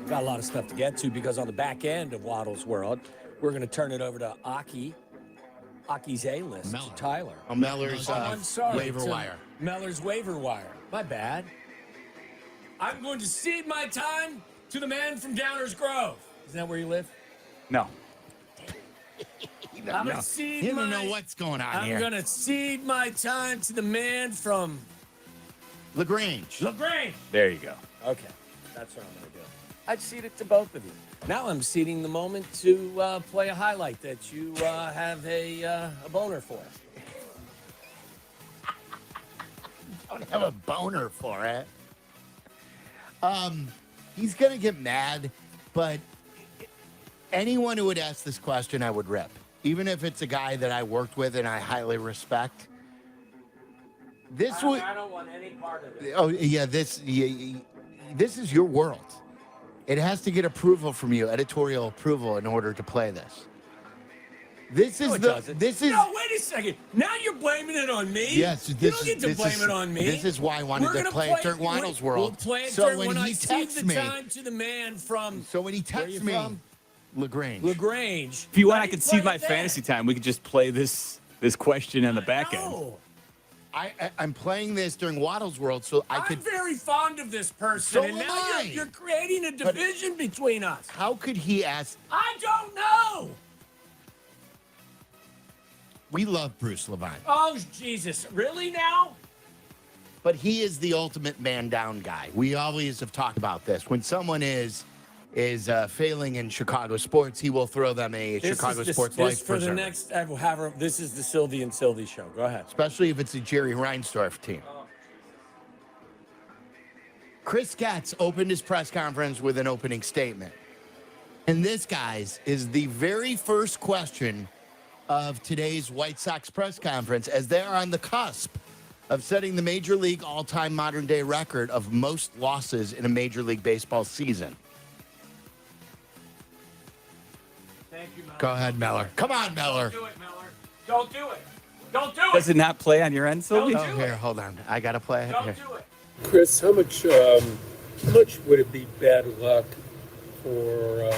Got a lot of stuff to get to because on the back end of Waddle's world, we're going to turn it over to Aki's A-list, Meller. Tyler. Oh, Meller's I'm sorry. waiver wire. Meller's waiver wire. My bad. I'm going to cede my time to the man from Downers Grove. Isn't that where you live? No. I'm going to cede You don't know what's going on here. I'm going to cede my time to the man from LaGrange. There you go. Okay, that's what I'm going to do. I'd cede it to both of you. Now I'm ceding the moment to play a highlight that you have a boner for. I don't have a boner for it. He's going to get mad, but anyone who would ask this question, I would rip. Even if it's a guy that I worked with and I highly respect. I don't want any part of it. Oh, yeah, this is your world. It has to get approval from you, editorial approval, in order to play this. No, wait a second. Now you're blaming it on me? Yes, you don't get to blame it on me. This is why I wanted to play it during Waddle's world. We'll play it so when I cede the me, time to the man from. So when he texts me, from? LaGrange. If you want, I could cede my fantasy time. We could just play this question on the back end. No. I'm playing this during Waddle's world, so I'm very fond of this person, So and am now I. you're creating a division between us. How could he ask? I don't know. We love Bruce Levine, Oh, Jesus. Really now? but he is the ultimate man down guy. We always have talked about this. When someone is failing in Chicago sports, he will throw them a Chicago sports life for preserver. the next. This is the Silvy and Silvy show. Go ahead. Especially if it's a Jerry Reinsdorf team. Chris Getz opened his press conference with an opening statement. And this, guys, is the very first question of today's White Sox press conference, as they are on the cusp of setting the Major League all-time modern-day record of most losses in a Major League Baseball season. Thank you, Miller. Go ahead, Meller. Come on, Meller. Don't do it, Miller. Don't do it. Don't do it. Does it not play on your end, Silvy? Don't Oh, do here, it. hold on. I got to play it Don't here. do it. Chris, how much would it be bad luck for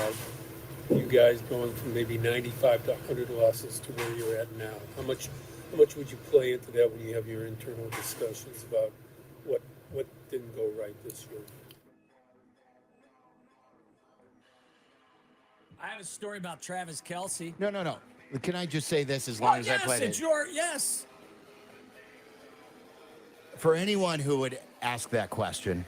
you guys going from maybe 95 to 100 losses to where you're at now? How much would you play into that when you have your internal discussions about what didn't go right this year? I have a story about Travis Kelce. No. Can I just say this as long as I play it? Yes. For anyone who would ask that question,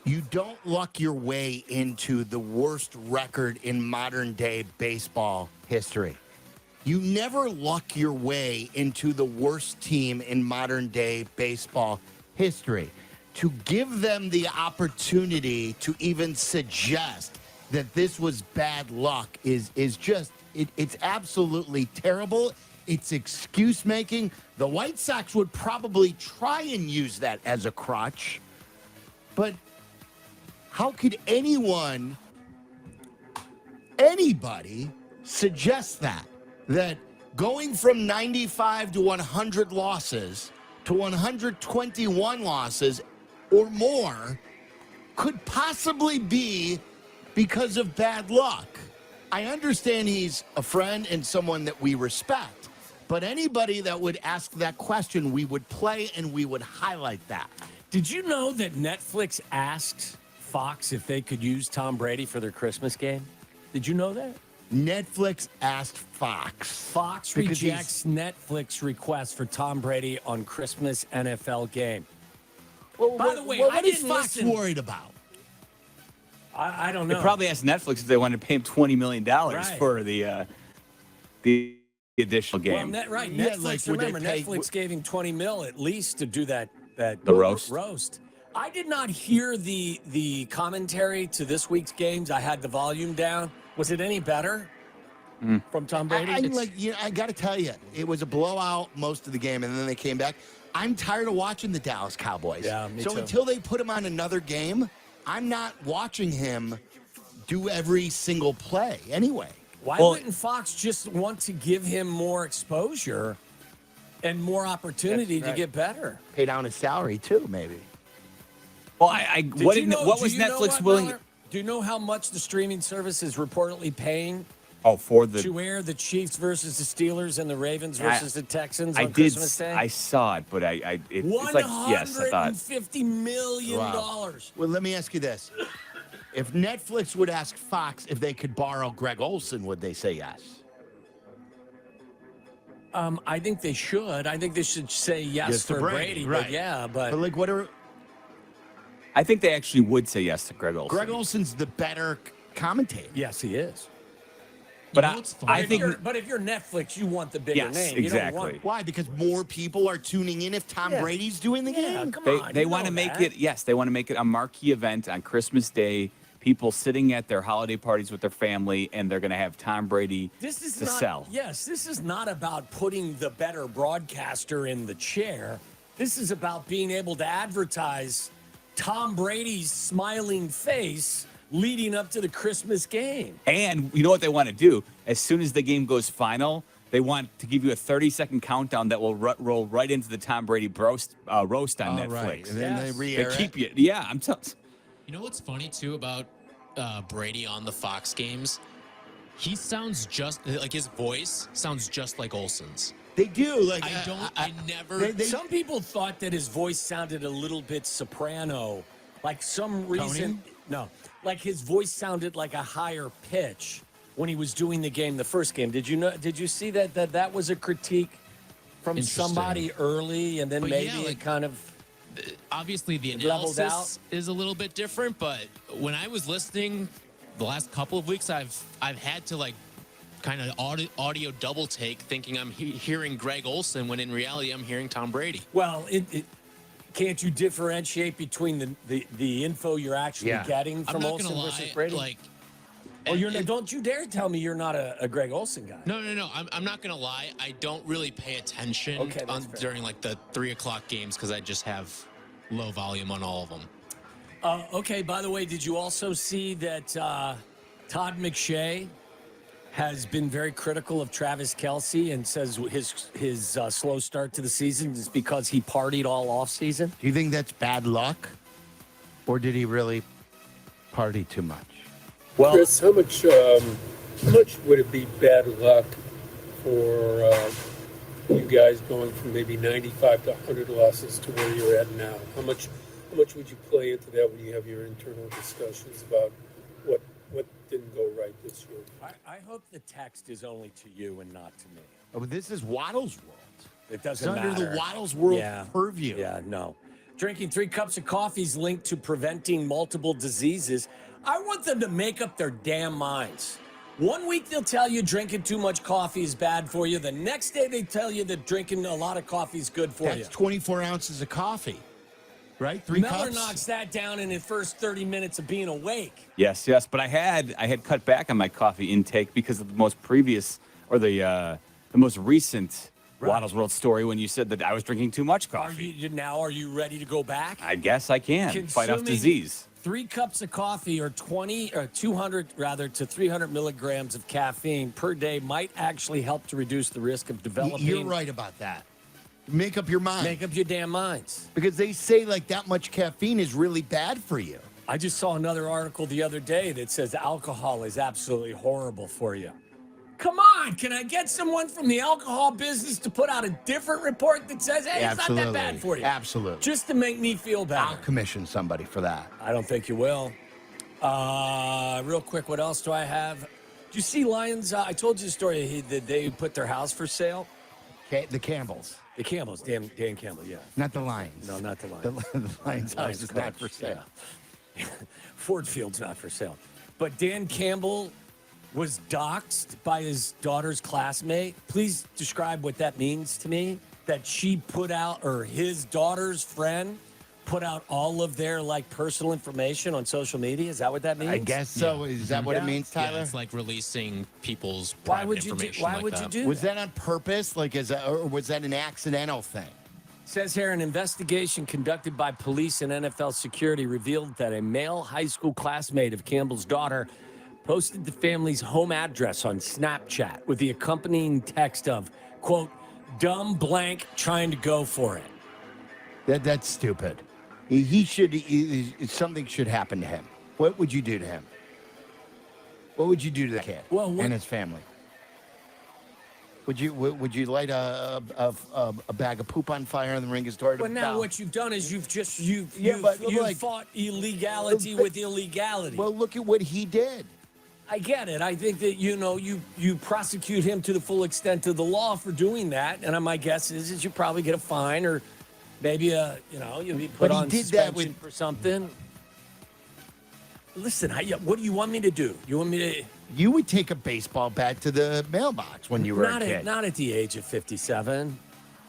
you don't luck your way into the worst record in modern day baseball history. You never luck your way into the worst team in modern day baseball history. To give them the opportunity to even suggest that this was bad luck is just, it's absolutely terrible. It's excuse making. The White Sox would probably try and use that as a crutch. But how could anybody suggest that going from 95 to 100 losses to 121 losses or more could possibly be because of bad luck? I understand he's a friend and someone that we respect, but anybody that would ask that question, we would play and we would highlight that. Did you know that Netflix asked Fox if they could use Tom Brady for their Christmas game? Did you know that? Netflix asked Fox. Fox Because rejects Netflix request for Tom Brady on Christmas NFL game. Well, By the way, what I is didn't Fox listen. worried about? I don't They know. probably asked Netflix if they wanted to pay him $20 million Right. for the additional game. Right. Yeah, Netflix, like, would they remember, pay- Netflix gave him $20 million at least to do that The roast. I did not hear the commentary to this week's games. I had the volume down. Was it any better from Tom Brady? I got to tell you, it was a blowout most of the game, and then they came back. I'm tired of watching the Dallas Cowboys. Yeah, me so too. until they put him on another game, I'm not watching him do every single play anyway. Why wouldn't Fox just want to give him more exposure and more opportunity to get better? Pay down his salary too, maybe. Well, what you know- was do you know Netflix what, willing? Miller? Do you know how much the streaming service is reportedly paying Oh, for the to air the Chiefs versus the Steelers and the Ravens versus the Texans I on did. Christmas Day? I saw it, but it's like yes, I thought. $150 million. Wow. Well, let me ask you this. If Netflix would ask Fox if they could borrow Greg Olson, would they say yes? I think they should. I think they should say yes to for Brady, Brady. right. But yeah, but But like, what are I think they actually would say yes to Greg Olson. Greg Olson's the better commentator? yes, he is. but You know what's funny? I think But if you're Netflix, you want the bigger Yes, name. You don't exactly. want, Why? Because more people are tuning in if Tom Yeah. Brady's doing the yeah, game? come they on. they you want to know make that. it. Yes, they want to make it a marquee event on Christmas Day. People sitting at their holiday parties with their family, and they're going to have Tom Brady This is to not, sell. Yes, this is not about putting the better broadcaster in the chair. This is about being able to advertise Tom Brady's smiling face leading up to the Christmas game. And you know what they want to do? As soon as the game goes final, they want to give you a 30-second countdown that will roll right into the Tom Brady roast on Netflix. Right. And then Yes. they They re-air keep it. you. Yeah, I'm telling. You know what's funny too about Brady on the Fox games? He sounds just like his voice sounds just like Olsen's. They do. Like I never. they- Some people thought that his voice sounded a little bit soprano, like some reason. No, like his voice sounded like a higher pitch when he was doing the game, the first game. Did you know? Did you see that was a critique from Interesting. somebody early, and then But maybe yeah, it like- kind of. Obviously, the Leveled analysis is a little bit different, but when I was listening the last couple of weeks, I've had to like kind of audio double take, thinking I'm hearing Greg Olson when in reality I'm hearing Tom Brady. Well, can't you differentiate between the info you're actually Yeah. getting I'm from not Olsen gonna versus lie, Brady? like. Oh, you're it- don't you dare tell me you're not a Greg Olsen guy. No. I'm not gonna lie. I don't really pay attention Okay, that's fair. during like the 3:00 games because I just have low volume on all of them. Okay, by the way, did you also see that Todd McShay has been very critical of Travis Kelce and says his slow start to the season is because he partied all offseason? Do you think that's bad luck? Or did he really party too much? Well, Chris, how much would it be bad luck for you guys going from maybe 95 to 100 losses to where you're at now? How much would you play into that when you have your internal discussions about what didn't go right this year? I hope the text is only to you and not to me. Oh, but this is Waddle's world. It It's doesn't under matter. the Waddle's world Yeah. purview. Yeah, no. Drinking 3 cups of coffee is linked to preventing multiple diseases. I want them to make up their damn minds. One week they'll tell you drinking too much coffee is bad for you. The next day they tell you that drinking a lot of coffee is good for That's you. 24 ounces of coffee, right? 3 Miller cups. knocks that down in his first 30 minutes of being awake. Yes. But I had cut back on my coffee intake because of the most recent Waddle's World story when you said that I was drinking too much Are coffee. are you ready to go back? I guess I can fight off Consuming disease. 3 cups of coffee or 200 to 300 milligrams of caffeine per day might actually help to reduce the risk of developing. You're right about that. Make up your mind. Make up your damn minds. Because they say like that much caffeine is really bad for you. I just saw another article the other day that says alcohol is absolutely horrible for you. Come on, can I get someone from the alcohol business to put out a different report that says, hey, it's not that bad for you? Absolutely. Just to make me feel better. I'll commission somebody for that. I don't think you will. Real quick, what else do I have? Do you see Lions? I told you the story that they put their house for sale. The Campbells, The Campbells, Dan Campbell, yeah. not the Lions. No, not the The, Lions. the Lions house is not for sale. Yeah. Ford Field's not for sale. But Dan Campbell was doxxed by his daughter's classmate. Please describe what that means to me. That she put out, or his daughter's friend put out all of their like personal information on social media. Is that what that means? I guess so. Is that what it Yeah. means, Tyler? Yeah, it's like releasing people's Why private would you do? information. Why like would that. you do? Was that on purpose? Like, or was that an accidental thing? Says here, an investigation conducted by police and NFL security revealed that a male high school classmate of Campbell's daughter posted the family's home address on Snapchat with the accompanying text of, quote, dumb blank trying to go for it. That's stupid. He should. Something should happen to him. what would you do to him? What would you do to the kid and his family? Would you light a bag of poop on fire and then ring his door? But now what you've done is you've like, fought illegality with illegality. Well, look at what he did. I get it. I think that you prosecute him to the full extent of the law for doing that, and my guess is you probably get a fine or maybe you'll be put on suspension for something. Listen, what do you want me to do? You want me to? You would take a baseball bat to the mailbox when you were a kid. Not at the age of 57.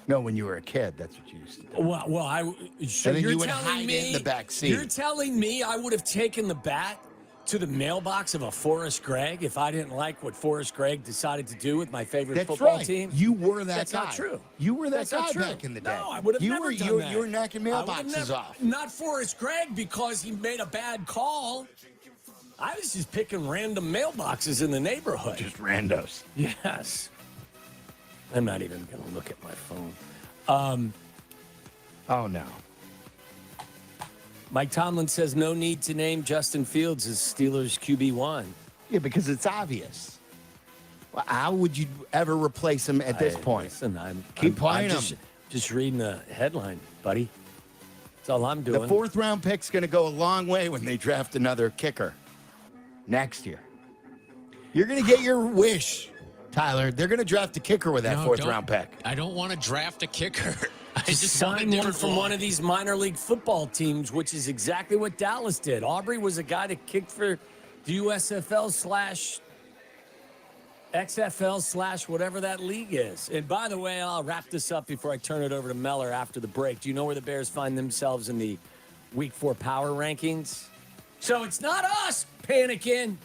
No, when you were a kid, that's what you used to do. Well, so and then you're you would telling hide me it in the back seat. You're telling me I would have taken the bat to the mailbox of a Forrest Gregg if I didn't like what Forrest Gregg decided to do with my favorite football team? You were that That's guy. not true. You were that That's guy not true. back in the day. No, I would have never done that. You were knocking mailboxes off. Not Forrest Gregg because he made a bad call. I was just picking random mailboxes in the neighborhood. Just randos. Yes. I'm not even going to look at my phone. Oh, no. Mike Tomlin says no need to name Justin Fields as Steelers QB1. Yeah, because it's obvious. Well, how would you ever replace him at this point? Listen, Keep playing I'm him. just reading the headline, buddy. That's all I'm doing. The 4th round pick's going to go a long way when they draft another kicker next year. You're going to get your wish, Tyler. They're going to draft a kicker with that 4th round pick. I don't want to draft a kicker. I just sign want one from one of these minor league football teams, which is exactly what Dallas did. Aubrey was a guy that kicked for the USFL / XFL / whatever that league is. And by the way, I'll wrap this up before I turn it over to Meller after the break. Do you know where the Bears find themselves in the Week 4 power rankings? So it's not us panicking.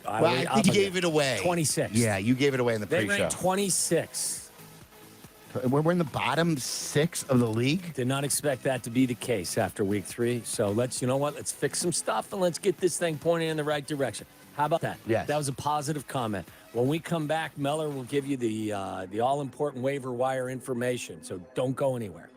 I think you gave it away. 26. Yeah, you gave it away in the They pre-show. ranked 26. We're in the bottom 6 of the league. Did not expect that to be the case after week 3. So let's fix some stuff and let's get this thing pointing in the right direction. How about that? Yes. That was a positive comment. When we come back, Meller will give you the all-important waiver wire information. So don't go anywhere.